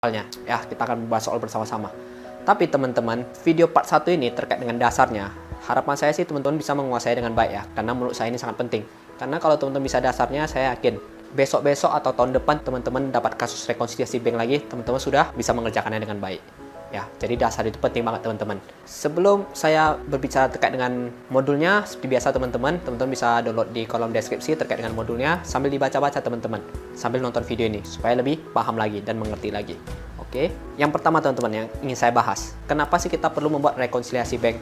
Ya, kita akan membahas soal bersama-sama. Tapi teman-teman, video part 1 ini terkait dengan dasarnya. Harapan saya sih teman-teman bisa menguasai dengan baik ya, karena menurut saya ini sangat penting. Karena kalau teman-teman bisa dasarnya, saya yakin besok-besok atau tahun depan teman-teman dapat kasus rekonsiliasi bank lagi, teman-teman sudah bisa mengerjakannya dengan baik. Ya, jadi dasar itu penting banget teman-teman. Sebelum saya berbicara terkait dengan modulnya, seperti biasa teman-teman bisa download di kolom deskripsi terkait dengan modulnya sambil dibaca-baca teman-teman, sambil nonton video ini supaya lebih paham lagi dan mengerti lagi. Oke, yang pertama teman-teman yang ingin saya bahas, kenapa sih kita perlu membuat rekonsiliasi bank?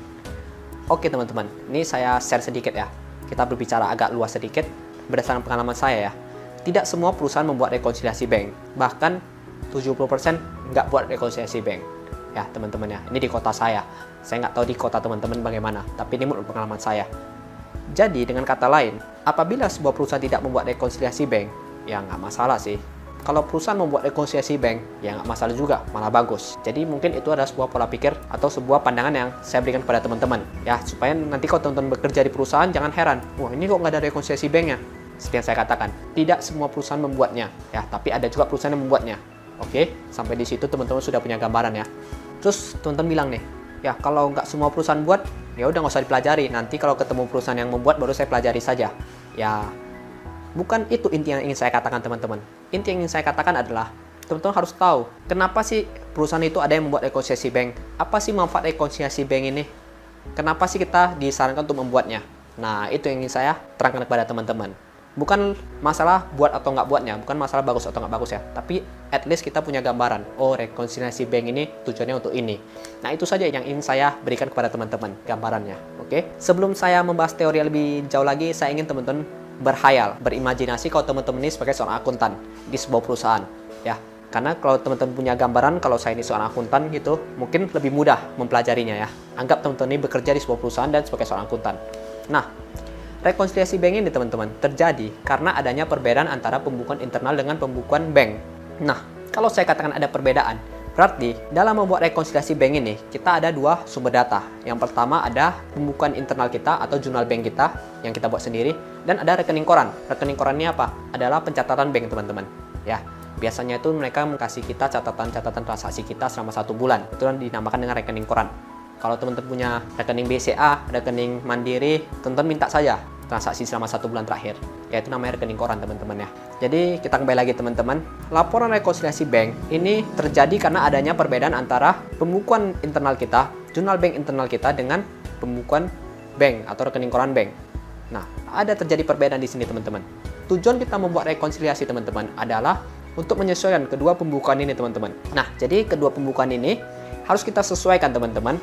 Oke teman-teman, ini saya share sedikit ya. Kita berbicara agak luas sedikit berdasarkan pengalaman saya ya. Tidak semua perusahaan membuat rekonsiliasi bank, bahkan 70% nggak buat rekonsiliasi bank. Ya teman-teman ya, ini di kota saya nggak tahu di kota teman-teman bagaimana, tapi ini menurut pengalaman saya. Jadi dengan kata lain, apabila sebuah perusahaan tidak membuat rekonsiliasi bank, ya nggak masalah sih. Kalau perusahaan membuat rekonsiliasi bank, ya nggak masalah juga, malah bagus. Jadi mungkin itu adalah sebuah pola pikir atau sebuah pandangan yang saya berikan kepada teman-teman ya, supaya nanti kalau teman-teman bekerja di perusahaan jangan heran, wah ini kok nggak ada rekonsiliasi banknya. Seperti yang saya katakan, tidak semua perusahaan membuatnya ya, tapi ada juga perusahaan yang membuatnya. Oke, sampai di situ teman-teman sudah punya gambaran ya. Terus teman-teman bilang nih, ya kalau nggak semua perusahaan buat, ya udah nggak usah dipelajari. Nanti kalau ketemu perusahaan yang membuat, baru saya pelajari saja. Ya, bukan itu inti yang ingin saya katakan teman-teman. Inti yang ingin saya katakan adalah, teman-teman harus tahu, kenapa sih perusahaan itu ada yang membuat rekonsiliasi bank? Apa sih manfaat rekonsiliasi bank ini? Kenapa sih kita disarankan untuk membuatnya? Nah, itu yang ingin saya terangkan kepada teman-teman. Bukan masalah buat atau nggak buatnya, bukan masalah bagus atau nggak bagus ya, tapi at least kita punya gambaran, oh rekonsiliasi bank ini tujuannya untuk ini. Nah itu saja yang ingin saya berikan kepada teman-teman, gambarannya. Oke? Sebelum saya membahas teori lebih jauh lagi, saya ingin teman-teman berhayal, berimajinasi kalau teman-teman ini sebagai seorang akuntan di sebuah perusahaan. Ya, karena kalau teman-teman punya gambaran kalau saya ini seorang akuntan gitu, mungkin lebih mudah mempelajarinya ya. Anggap teman-teman ini bekerja di sebuah perusahaan dan sebagai seorang akuntan. Nah, rekonsiliasi bank ini teman-teman terjadi karena adanya perbedaan antara pembukuan internal dengan pembukuan bank. Nah, kalau saya katakan ada perbedaan, berarti dalam membuat rekonsiliasi bank ini kita ada dua sumber data. Yang pertama ada pembukuan internal kita atau jurnal bank kita yang kita buat sendiri, dan ada rekening koran. Rekening koran ini apa? Adalah pencatatan bank teman-teman. Ya, biasanya itu mereka kasih kita catatan-catatan transaksi kita selama 1 bulan. Itu yang dinamakan dengan rekening koran. Kalau teman-teman punya rekening BCA, rekening Mandiri, teman-teman minta saja transaksi selama 1 bulan terakhir, yaitu namanya rekening koran teman-teman ya. Jadi kita kembali lagi teman-teman, laporan rekonsiliasi bank ini terjadi karena adanya perbedaan antara pembukuan internal kita, jurnal bank internal kita dengan pembukuan bank atau rekening koran bank. Nah, ada terjadi perbedaan di sini teman-teman. Tujuan kita membuat rekonsiliasi teman-teman adalah untuk menyesuaikan kedua pembukuan ini teman-teman. Nah, jadi kedua pembukuan ini harus kita sesuaikan teman-teman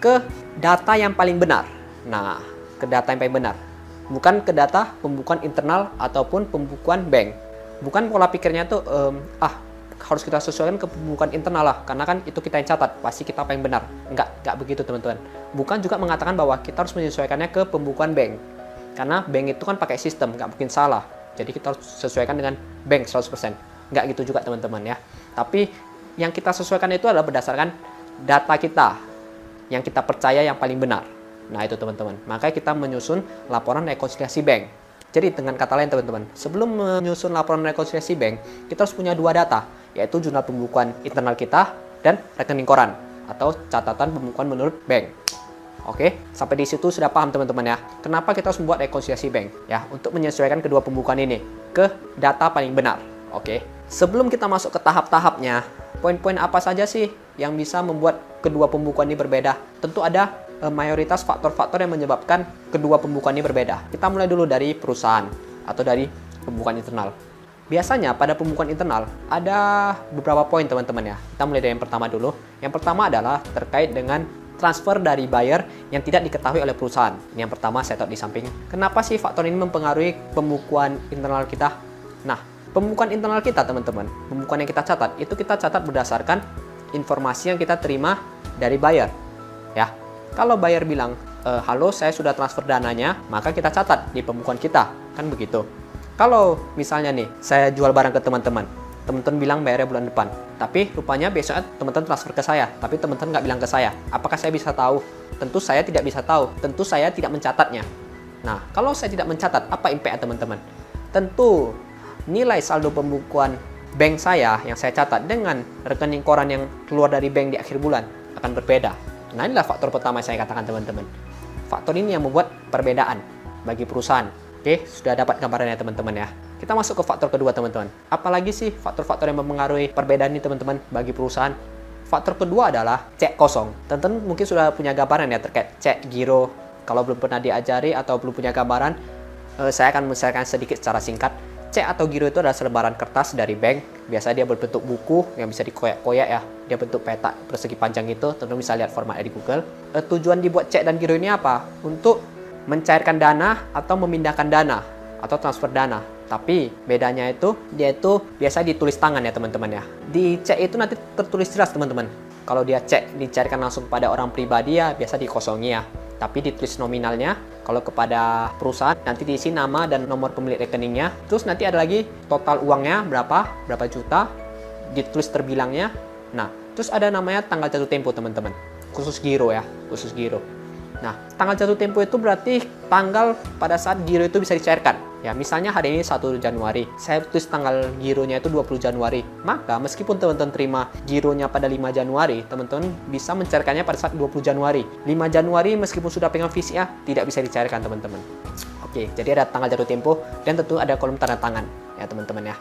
ke data yang paling benar. Nah, ke data yang paling benar. Bukan ke data pembukuan internal ataupun pembukuan bank. Bukan pola pikirnya tuh harus kita sesuaikan ke pembukuan internal lah, karena kan itu kita yang catat, pasti kita paling benar. Enggak begitu teman-teman. Bukan juga mengatakan bahwa kita harus menyesuaikannya ke pembukuan bank, karena bank itu kan pakai sistem, nggak mungkin salah. Jadi kita harus sesuaikan dengan bank 100%. Nggak gitu juga teman-teman ya. Tapi yang kita sesuaikan itu adalah berdasarkan data kita yang kita percaya yang paling benar. Nah itu teman-teman, makanya kita menyusun laporan rekonsiliasi bank. Jadi dengan kata lain teman-teman, sebelum menyusun laporan rekonsiliasi bank, kita harus punya dua data, yaitu jurnal pembukuan internal kita dan rekening koran atau catatan pembukuan menurut bank. Oke, sampai di situ sudah paham teman-teman ya, kenapa kita harus membuat rekonsiliasi bank ya, untuk menyesuaikan kedua pembukuan ini ke data paling benar. Oke, sebelum kita masuk ke tahap-tahapnya, poin-poin apa saja sih yang bisa membuat kedua pembukuan ini berbeda? Tentu ada mayoritas faktor-faktor yang menyebabkan kedua pembukuan ini berbeda. Kita mulai dulu dari perusahaan atau dari pembukuan internal. Biasanya pada pembukuan internal ada beberapa poin teman-teman ya. Kita mulai dari yang pertama dulu. Yang pertama adalah terkait dengan transfer dari buyer yang tidak diketahui oleh perusahaan. Ini yang pertama saya taruh di samping. Kenapa sih faktor ini mempengaruhi pembukuan internal kita? Nah, pembukuan internal kita teman-teman, pembukuan yang kita catat, itu kita catat berdasarkan informasi yang kita terima dari buyer. Ya, kalau buyer bilang, halo saya sudah transfer dananya, maka kita catat di pembukuan kita, kan begitu. Kalau misalnya nih, saya jual barang ke teman-teman bilang bayarnya bulan depan, tapi rupanya besoknya teman-teman transfer ke saya, tapi teman-teman nggak bilang ke saya. Apakah saya bisa tahu? Tentu saya tidak bisa tahu, tentu saya tidak mencatatnya. Nah, kalau saya tidak mencatat, apa impact teman-teman? Tentu nilai saldo pembukuan bank saya yang saya catat dengan rekening koran yang keluar dari bank di akhir bulan akan berbeda. Nah, inilah faktor pertama yang saya katakan teman-teman. Faktor ini yang membuat perbedaan bagi perusahaan. Oke, sudah dapat gambarannya teman-teman ya. Kita masuk ke faktor kedua teman-teman. Apalagi sih faktor-faktor yang mempengaruhi perbedaan ini teman-teman bagi perusahaan? Faktor kedua adalah cek kosong. Teman-teman mungkin sudah punya gambaran ya terkait cek, giro. Kalau belum pernah diajari atau belum punya gambaran, saya akan menjelaskan sedikit secara singkat. Cek atau giro itu adalah selembaran kertas dari bank. Biasanya dia berbentuk buku yang bisa dikoyak-koyak ya. Dia bentuk petak persegi panjang itu. Teman-teman bisa lihat formatnya di Google. Tujuan dibuat cek dan giro ini apa? Untuk mencairkan dana atau memindahkan dana atau transfer dana. Tapi bedanya itu, dia itu biasa ditulis tangan ya teman-teman ya. Di cek itu nanti tertulis jelas teman-teman. Kalau dia cek dicairkan langsung pada orang pribadi ya biasa dikosongi ya. Tapi ditulis nominalnya. Kalau kepada perusahaan nanti diisi nama dan nomor pemilik rekeningnya. Terus nanti ada lagi total uangnya berapa juta, ditulis terbilangnya. Nah, terus ada namanya tanggal jatuh tempo teman-teman. Khusus giro ya, khusus giro. Nah, tanggal jatuh tempo itu berarti tanggal pada saat giro itu bisa dicairkan. Ya, misalnya hari ini 1 Januari, saya tulis tanggal gironya itu 20 Januari. Maka meskipun teman-teman terima gironya pada 5 Januari, teman-teman bisa mencairkannya pada saat 20 Januari. 5 Januari meskipun sudah pegang fisiknya, tidak bisa dicairkan teman-teman. Oke, jadi ada tanggal jatuh tempo dan tentu ada kolom tanda tangan ya teman-teman ya.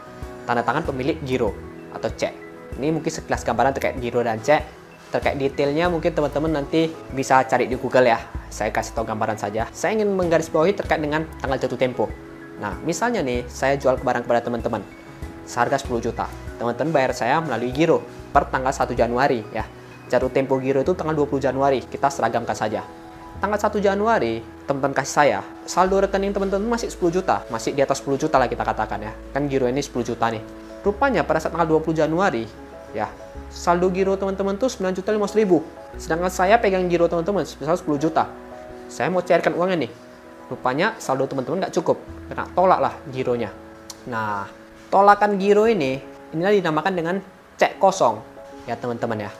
Tanda tangan pemilik giro atau cek. Ini mungkin sekilas gambaran terkait giro dan cek. Terkait detailnya mungkin teman-teman nanti bisa cari di Google ya. Saya kasih tahu gambaran saja. Saya ingin menggarisbawahi terkait dengan tanggal jatuh tempo. Nah, misalnya nih, saya jual barang kepada teman-teman seharga 10 juta. Teman-teman bayar saya melalui giro per tanggal 1 Januari ya. Jatuh tempo giro itu tanggal 20 Januari. Kita seragamkan saja. Tanggal 1 Januari, teman-teman kasih saya, saldo rekening teman-teman masih 10 juta. Masih di atas 10 juta lah kita katakan ya. Kan giro ini 10 juta nih. Rupanya pada saat tanggal 20 Januari, ya, saldo giro teman-teman tuh 9.500.000. Sedangkan saya pegang giro teman-teman sebesar 10 juta. Saya mau cairkan uangnya nih. Rupanya saldo teman-teman nggak cukup. Kena tolak lah gironya. Nah, tolakan giro inilah dinamakan dengan cek kosong. Ya teman-teman ya.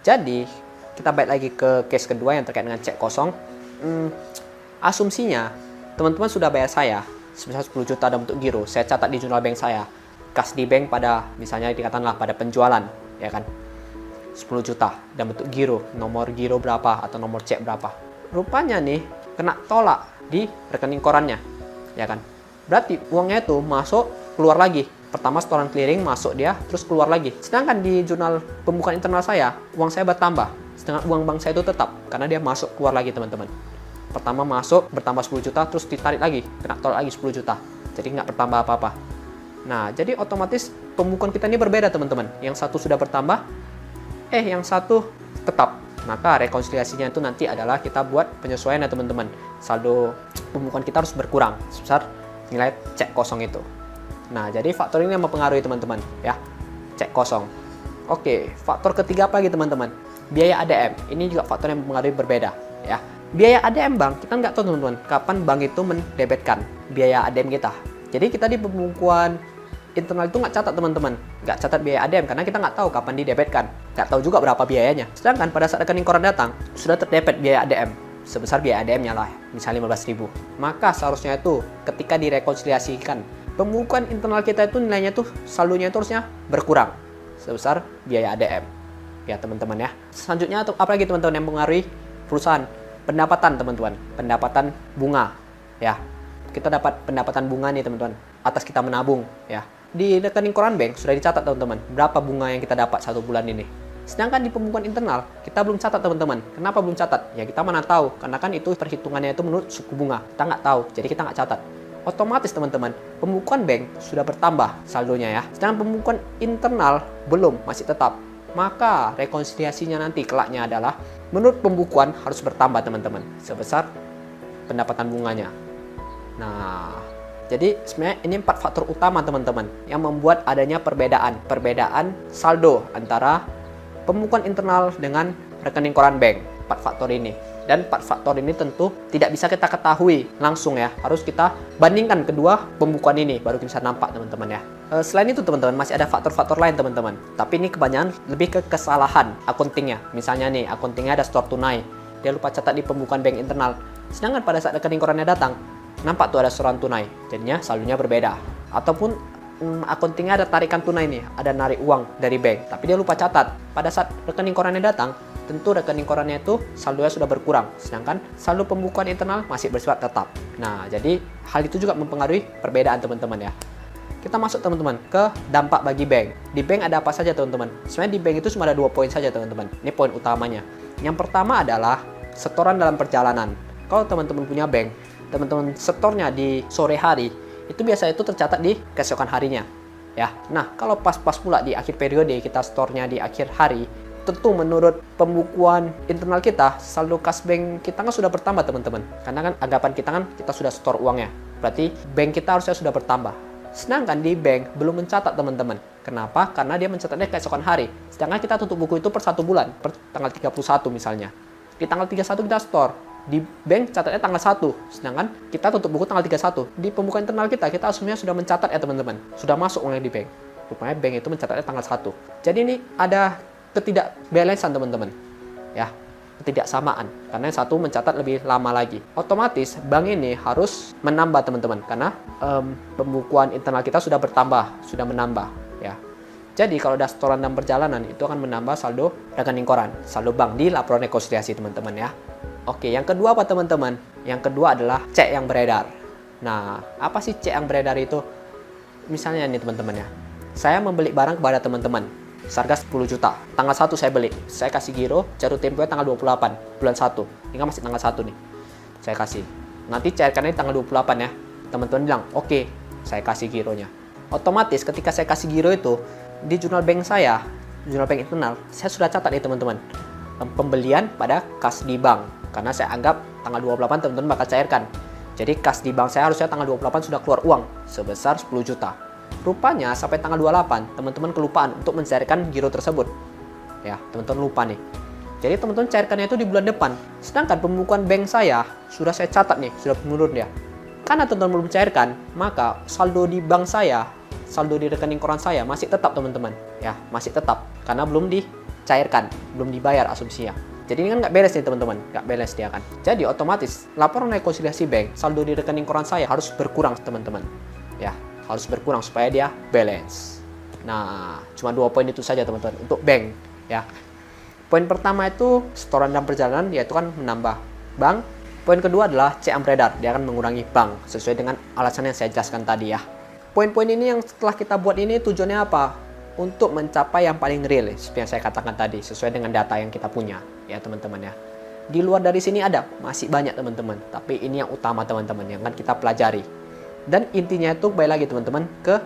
Jadi, kita balik lagi ke case kedua yang terkait dengan cek kosong. Asumsinya, teman-teman sudah bayar saya sebesar 10 juta dalam bentuk giro. Saya catat di jurnal bank saya. Kas di bank pada, misalnya dikatakanlah pada penjualan. Ya kan? 10 juta dalam bentuk giro. Nomor giro berapa atau nomor cek berapa. Rupanya nih, kena tolak di rekening korannya, ya kan? Berarti uangnya itu masuk keluar lagi. Pertama setoran clearing masuk dia, terus keluar lagi. Sedangkan di jurnal pembukaan internal saya, uang saya bertambah. Sedangkan uang bank saya itu tetap, karena dia masuk keluar lagi teman-teman. Pertama masuk bertambah 10 juta, terus ditarik lagi, kena tolak lagi 10 juta. Jadi nggak bertambah apa-apa. Nah, jadi otomatis pembukuan kita ini berbeda teman-teman. Yang satu sudah bertambah, yang satu tetap. Maka rekonsiliasinya itu nanti adalah kita buat penyesuaian ya teman-teman. Saldo pembukuan kita harus berkurang sebesar nilai cek kosong itu. Nah, jadi faktor ini yang mempengaruhi teman-teman ya. Cek kosong. Oke, faktor ketiga apa lagi teman-teman? Biaya ADM. Ini juga faktor yang mempengaruhi berbeda ya. Biaya ADM bank, kita nggak tahu teman-teman kapan bank itu mendebetkan biaya ADM kita. Jadi kita di pembukuan internal itu nggak catat teman-teman, nggak catat biaya ADM karena kita nggak tahu kapan didebetkan, nggak tahu juga berapa biayanya. Sedangkan pada saat rekening koran datang sudah terdebet biaya ADM sebesar biaya ADM-nya lah, misalnya 15.000. Maka seharusnya itu ketika direkonsiliasikan pembukuan internal kita itu nilainya tuh saldonya itu harusnya berkurang sebesar biaya ADM. Ya teman-teman ya. Selanjutnya apa lagi teman-teman yang mempengaruhi perusahaan? Pendapatan teman-teman, pendapatan bunga ya. Kita dapat pendapatan bunga nih teman-teman atas kita menabung ya. Di rekening koran bank sudah dicatat teman-teman berapa bunga yang kita dapat 1 bulan ini. Sedangkan di pembukuan internal kita belum catat teman-teman. Kenapa belum catat? Ya kita mana tahu, karena kan itu perhitungannya itu menurut suku bunga. Kita nggak tahu, jadi kita nggak catat. Otomatis teman-teman pembukuan bank sudah bertambah saldonya ya. Sedangkan pembukuan internal belum, masih tetap. Maka rekonsiliasinya nanti kelaknya adalah menurut pembukuan harus bertambah teman-teman sebesar pendapatan bunganya. Nah, jadi sebenarnya ini 4 faktor utama teman-teman yang membuat adanya perbedaan saldo antara pembukuan internal dengan rekening koran bank. 4 faktor ini. Dan 4 faktor ini tentu tidak bisa kita ketahui langsung ya. Harus kita bandingkan kedua pembukuan ini baru bisa nampak teman-teman ya. Selain itu teman-teman masih ada faktor-faktor lain teman-teman. Tapi ini kebanyakan lebih ke kesalahan akuntingnya. Misalnya nih akuntingnya ada store tunai. Dia lupa catat di pembukuan bank internal. Sedangkan pada saat rekening korannya datang nampak tuh ada setoran tunai, jadinya saldonya berbeda. Ataupun akuntingnya ada tarikan tunai nih, ada narik uang dari bank, tapi dia lupa catat. Pada saat rekening korannya datang, tentu rekening korannya itu saldonya sudah berkurang, sedangkan saldo pembukuan internal masih bersifat tetap. Nah, jadi hal itu juga mempengaruhi perbedaan teman-teman ya. Kita masuk teman-teman ke dampak bagi bank. Di bank ada apa saja teman-teman? Sebenarnya di bank itu cuma ada 2 poin saja teman-teman. Ini poin utamanya. Yang pertama adalah setoran dalam perjalanan. Kalau teman-teman punya bank, teman-teman setornya di sore hari, itu biasa itu tercatat di keesokan harinya. Ya. Nah, kalau pas-pas pula di akhir periode kita setornya di akhir hari, tentu menurut pembukuan internal kita, saldo kas bank kita kan sudah bertambah teman-teman. Karena kan anggapan kita kan kita sudah setor uangnya. Berarti bank kita harusnya sudah bertambah. Sedangkan di bank belum mencatat teman-teman. Kenapa? Karena dia mencatatnya keesokan hari. Sedangkan kita tutup buku itu per 1 bulan, per tanggal 31 misalnya. Di tanggal 31 kita store. Di bank catatnya tanggal 1. Sedangkan kita tutup buku tanggal 31. Di pembukaan internal kita asumsinya sudah mencatat ya teman-teman. Sudah masuk uangnya di bank. Rupanya bank itu mencatatnya tanggal 1. Jadi ini ada ketidakbalancean teman-teman. Ya. Ketidaksamaan, karena yang satu mencatat lebih lama lagi. Otomatis bank ini harus menambah teman-teman, karena pembukuan internal kita sudah bertambah, sudah menambah ya. Jadi kalau ada setoran dalam perjalanan itu akan menambah saldo rekening koran, saldo bank di laporan rekonsiliasi teman-teman ya. Oke, yang kedua apa teman-teman? Yang kedua adalah cek yang beredar. Nah, apa sih cek yang beredar itu? Misalnya nih teman-teman ya, saya membeli barang kepada teman-teman seharga 10 juta. Tanggal 1 saya beli. Saya kasih giro, jatuh temponya tanggal 28 bulan 1. Ini kan masih tanggal 1 nih. Saya kasih. Nanti cairkannya tanggal 28 ya. Teman-teman bilang, "Oke, saya kasih gironya." Otomatis ketika saya kasih giro itu di jurnal bank saya, jurnal bank internal, saya sudah catat nih teman-teman. Pembelian pada kas di bank. Karena saya anggap tanggal 28 teman-teman bakal cairkan. Jadi kas di bank saya harusnya tanggal 28 sudah keluar uang sebesar 10 juta. Rupanya sampai tanggal 28 teman-teman kelupaan untuk mencairkan giro tersebut. Ya, teman-teman lupa nih. Jadi teman-teman cairkannya itu di bulan depan. Sedangkan pembukuan bank saya sudah saya catat nih, sudah menurun ya. Karena teman-teman belum cairkan, maka saldo di bank saya, saldo di rekening koran saya masih tetap teman-teman. Ya, masih tetap karena belum dicairkan, belum dibayar asumsinya. Jadi ini kan nggak beres nih teman-teman, nggak beres dia kan. Jadi otomatis laporan rekonsiliasi bank, saldo di rekening koran saya harus berkurang teman-teman. Ya, harus berkurang supaya dia balance. Nah, cuma 2 poin itu saja teman-teman untuk bank ya. Poin pertama itu setoran dalam perjalanan, yaitu kan menambah bank. Poin kedua adalah cek yang beredar, dia akan mengurangi bank sesuai dengan alasan yang saya jelaskan tadi ya. Poin-poin ini yang setelah kita buat ini tujuannya apa? Untuk mencapai yang paling real, seperti yang saya katakan tadi, sesuai dengan data yang kita punya ya teman-teman ya. Di luar dari sini ada masih banyak teman-teman, tapi ini yang utama teman-teman yang akan kita pelajari. Dan intinya itu baik lagi teman-teman ke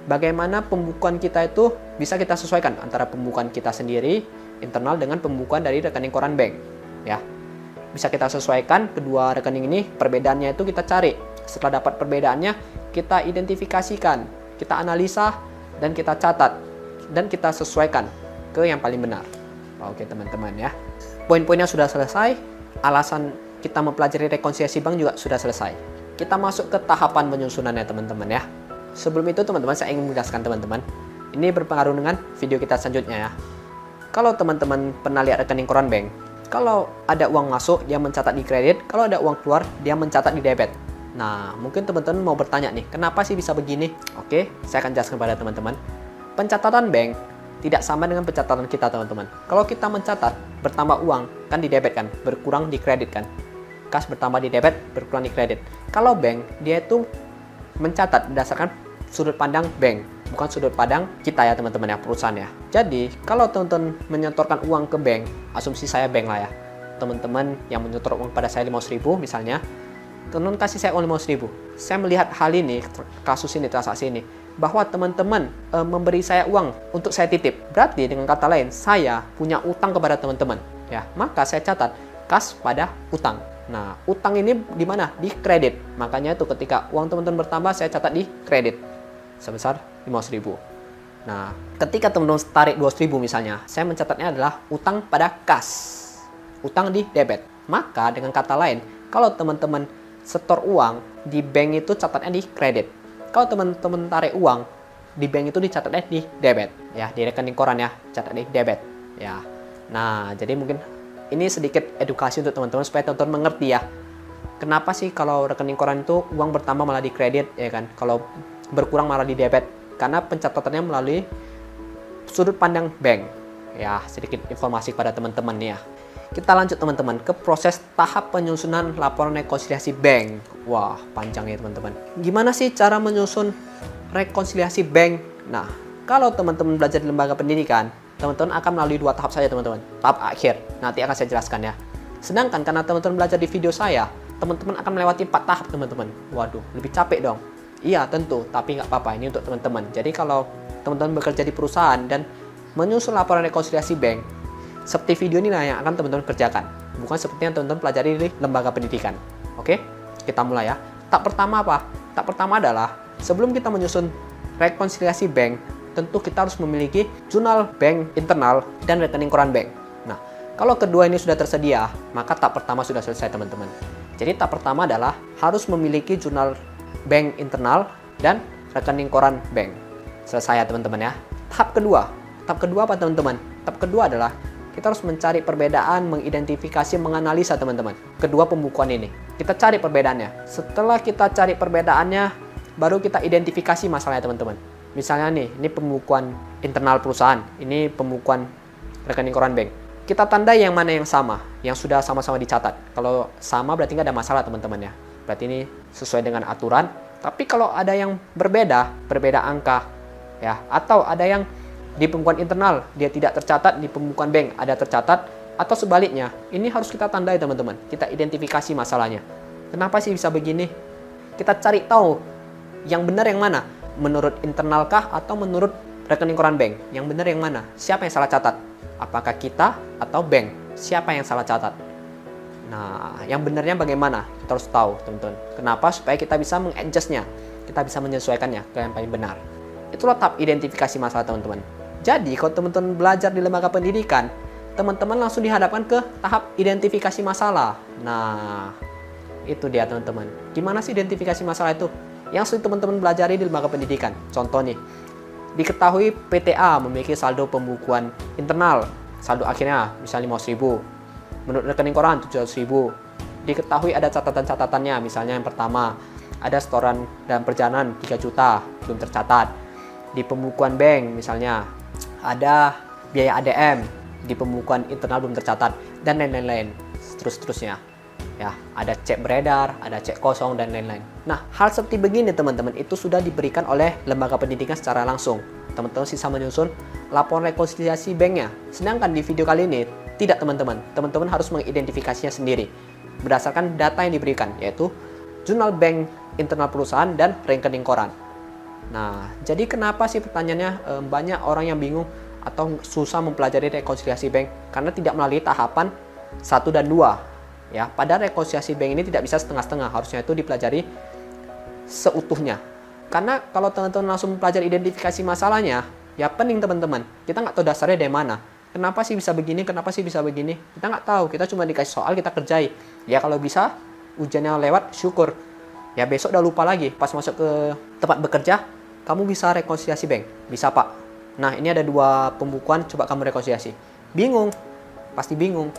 bagaimana pembukuan kita itu bisa kita sesuaikan antara pembukuan kita sendiri internal dengan pembukuan dari rekening koran bank ya. Bisa kita sesuaikan kedua rekening ini, perbedaannya itu kita cari. Setelah dapat perbedaannya, kita identifikasikan, kita analisa dan kita catat dan kita sesuaikan ke yang paling benar. Oke teman-teman ya. Poin-poinnya sudah selesai, alasan kita mempelajari rekonsiliasi bank juga sudah selesai. Kita masuk ke tahapan penyusunannya teman-teman ya. Sebelum itu teman-teman saya ingin menjelaskan teman-teman. Ini berpengaruh dengan video kita selanjutnya ya. Kalau teman-teman pernah lihat rekening koran bank, kalau ada uang masuk dia mencatat di kredit, kalau ada uang keluar dia mencatat di debit. Nah, mungkin teman-teman mau bertanya nih, kenapa sih bisa begini? Oke, saya akan jelaskan kepada teman-teman. Pencatatan bank tidak sama dengan pencatatan kita teman-teman. Kalau kita mencatat bertambah uang kan di debit kan, berkurang di kredit kan. Kas bertambah di debit, berkurang di kredit. Kalau bank, dia itu mencatat berdasarkan sudut pandang bank, bukan sudut pandang kita ya teman-teman ya, perusahaan ya. Jadi, kalau teman-teman menyetorkan uang ke bank, asumsi saya bank lah ya, teman-teman yang menyetor uang pada saya 500.000 misalnya, teman-teman kasih saya uang 500.000. Saya melihat hal ini, kasus ini, transaksi ini, bahwa teman-teman memberi saya uang untuk saya titip. Berarti dengan kata lain, saya punya utang kepada teman-teman. Ya, maka saya catat kas pada utang. Nah, utang ini di mana? Di kredit. Makanya itu ketika uang teman-teman bertambah, saya catat di kredit sebesar 500.000. Nah, ketika teman-teman tarik 200.000 misalnya, saya mencatatnya adalah utang pada kas. Utang di debit. Maka dengan kata lain, kalau teman-teman setor uang di bank itu catatnya di kredit. Kalau teman-teman tarik uang di bank itu dicatatnya di debit. Ya, di rekening koran ya, catat di debit. Ya. Nah, jadi mungkin ini sedikit edukasi untuk teman-teman supaya teman-teman mengerti ya. Kenapa sih kalau rekening koran itu uang bertambah malah di kredit ya kan? Kalau berkurang malah di debit. karena pencatatannya melalui sudut pandang bank. Ya, sedikit informasi kepada teman-teman nih ya. Kita lanjut teman-teman ke proses tahap penyusunan laporan rekonsiliasi bank. Wah, panjang ya teman-teman. Gimana sih cara menyusun rekonsiliasi bank? Nah, kalau teman-teman belajar di lembaga pendidikan, teman-teman akan melalui 2 tahap saja teman-teman. Tahap akhir, nanti akan saya jelaskan ya. Sedangkan karena teman-teman belajar di video saya, teman-teman akan melewati 4 tahap teman-teman. Waduh, lebih capek dong. Iya tentu, tapi nggak apa-apa, ini untuk teman-teman. Jadi kalau teman-teman bekerja di perusahaan dan menyusun laporan rekonsiliasi bank, seperti video ini lah yang akan teman-teman kerjakan, bukan seperti yang teman-teman pelajari di lembaga pendidikan. Oke, kita mulai ya. Tahap pertama apa? Tahap pertama adalah sebelum kita menyusun rekonsiliasi bank, tentu kita harus memiliki jurnal bank internal dan rekening koran bank. Nah, kalau kedua ini sudah tersedia, maka tahap pertama sudah selesai teman-teman. Jadi tahap pertama adalah harus memiliki jurnal bank internal dan rekening koran bank. Selesai ya teman-teman ya. Tahap kedua apa teman-teman? Tahap kedua adalah kita harus mencari perbedaan, mengidentifikasi, menganalisa teman-teman. Kedua pembukuan ini. Kita cari perbedaannya. Setelah kita cari perbedaannya, baru kita identifikasi masalahnya teman-teman. Misalnya nih, ini pembukuan internal perusahaan, ini pembukuan rekening koran bank. Kita tandai yang mana yang sama, yang sudah sama-sama dicatat. Kalau sama berarti nggak ada masalah teman-teman ya. Berarti ini sesuai dengan aturan. Tapi kalau ada yang berbeda angka, ya, atau ada yang di pembukuan internal dia tidak tercatat, di pembukuan bank ada tercatat, atau sebaliknya, ini harus kita tandai teman-teman. Kita identifikasi masalahnya. Kenapa sih bisa begini? Kita cari tahu yang benar yang mana, menurut internal kah atau menurut rekening koran bank? Yang benar yang mana? Siapa yang salah catat? Apakah kita atau bank? Siapa yang salah catat? Nah, yang benarnya bagaimana? Kita harus tahu teman-teman. Kenapa? Supaya kita bisa mengadjustnya, kita bisa menyesuaikannya ke yang paling benar. Itulah tahap identifikasi masalah teman-teman. Jadi, kalau teman-teman belajar di lembaga pendidikan, teman-teman langsung dihadapkan ke tahap identifikasi masalah. Nah, itu dia teman-teman. Gimana sih identifikasi masalah itu? Yang sering teman-teman belajari di lembaga pendidikan. Contoh nih, diketahui PTA memiliki saldo pembukuan internal. Saldo akhirnya misalnya 500.000. Menurut rekening koran 700.000. Diketahui ada catatan-catatannya. Misalnya yang pertama, ada setoran dalam perjalanan 3 juta, belum tercatat. Di pembukuan bank misalnya ada biaya ADM, di pembukuan internal belum tercatat, dan lain-lain, terus-terusnya. Ya, ada cek beredar, ada cek kosong, dan lain-lain. Nah, hal seperti begini teman-teman itu sudah diberikan oleh lembaga pendidikan secara langsung. Teman-teman sisa menyusun laporan rekonsiliasi banknya. Sedangkan di video kali ini tidak teman-teman. Teman-teman harus mengidentifikasinya sendiri berdasarkan data yang diberikan, yaitu jurnal bank internal perusahaan dan rekening koran. Nah, jadi kenapa sih pertanyaannya banyak orang yang bingung atau susah mempelajari rekonsiliasi bank karena tidak melalui tahapan 1 dan 2. Ya, pada rekonsiliasi bank ini tidak bisa setengah-setengah, harusnya itu dipelajari seutuhnya. Karena kalau teman-teman langsung mempelajari identifikasi masalahnya, ya pening teman-teman. Kita nggak tahu dasarnya dari mana. Kenapa sih bisa begini, kenapa sih bisa begini? Kita nggak tahu, kita cuma dikasih soal, kita kerjai. Ya kalau bisa, ujiannya lewat, syukur. Ya besok udah lupa lagi, pas masuk ke tempat bekerja, kamu bisa rekonsiliasi bank? Bisa pak. Nah ini ada 2 pembukuan, coba kamu rekonsiliasi. Bingung, pasti bingung.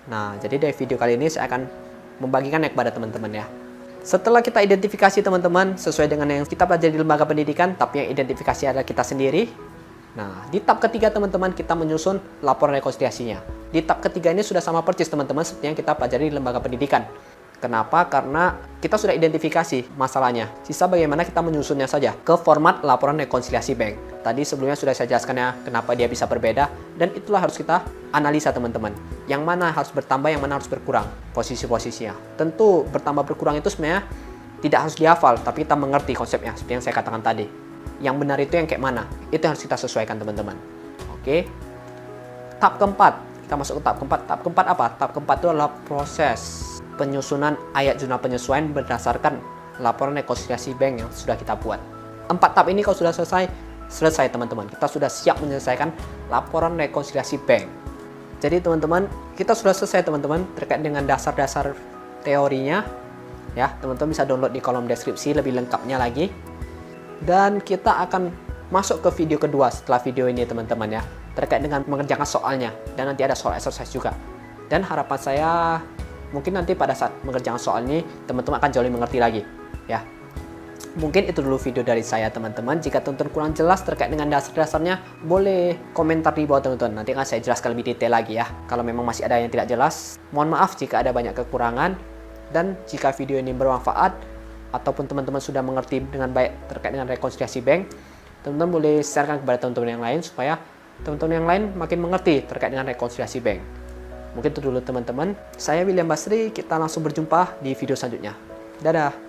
Nah jadi dari video kali ini saya akan membagikannya kepada teman-teman ya. Setelah kita identifikasi teman-teman sesuai dengan yang kita pelajari di lembaga pendidikan, tapi yang identifikasi adalah kita sendiri. Nah di tahap ketiga teman-teman kita menyusun laporan rekonsiliasinya. Di tahap ketiga ini sudah sama persis teman-teman seperti yang kita pelajari di lembaga pendidikan. Kenapa? Karena kita sudah identifikasi masalahnya. Sisa bagaimana kita menyusunnya saja ke format laporan rekonsiliasi bank. Tadi sebelumnya sudah saya jelaskan ya kenapa dia bisa berbeda. Dan itulah harus kita analisa teman-teman. Yang mana harus bertambah, yang mana harus berkurang posisi-posisinya. Tentu bertambah berkurang itu sebenarnya tidak harus dihafal, tapi kita mengerti konsepnya seperti yang saya katakan tadi. Yang benar itu yang kayak mana? Itu yang harus kita sesuaikan teman-teman. Oke. Tahap keempat. Kita masuk ke tahap keempat. Tahap keempat apa? Tahap keempat itu adalah proses penyusunan ayat jurnal penyesuaian berdasarkan laporan rekonsiliasi bank yang sudah kita buat. 4 tahap ini kalau sudah selesai teman-teman. Kita sudah siap menyelesaikan laporan rekonsiliasi bank. Jadi teman-teman, kita sudah selesai teman-teman terkait dengan dasar-dasar teorinya. Ya, teman-teman bisa download di kolom deskripsi lebih lengkapnya lagi. Dan kita akan masuk ke video kedua setelah video ini teman-teman ya. Terkait dengan mengerjakan soalnya. Dan nanti ada soal exercise juga. Dan harapan saya mungkin nanti pada saat mengerjakan soal ini, teman-teman akan jauh lebih mengerti lagi. Ya. Mungkin itu dulu video dari saya teman-teman. Jika teman-teman kurang jelas terkait dengan dasar-dasarnya, boleh komentar di bawah teman-teman. Nanti akan saya jelaskan lebih detail lagi ya. Kalau memang masih ada yang tidak jelas, mohon maaf jika ada banyak kekurangan. Dan jika video ini bermanfaat, ataupun teman-teman sudah mengerti dengan baik terkait dengan rekonsiliasi bank, teman-teman boleh sharekan kepada teman-teman yang lain supaya teman-teman yang lain makin mengerti terkait dengan rekonsiliasi bank. Mungkin itu dulu teman-teman. Saya William Basri, kita langsung berjumpa di video selanjutnya. Dadah!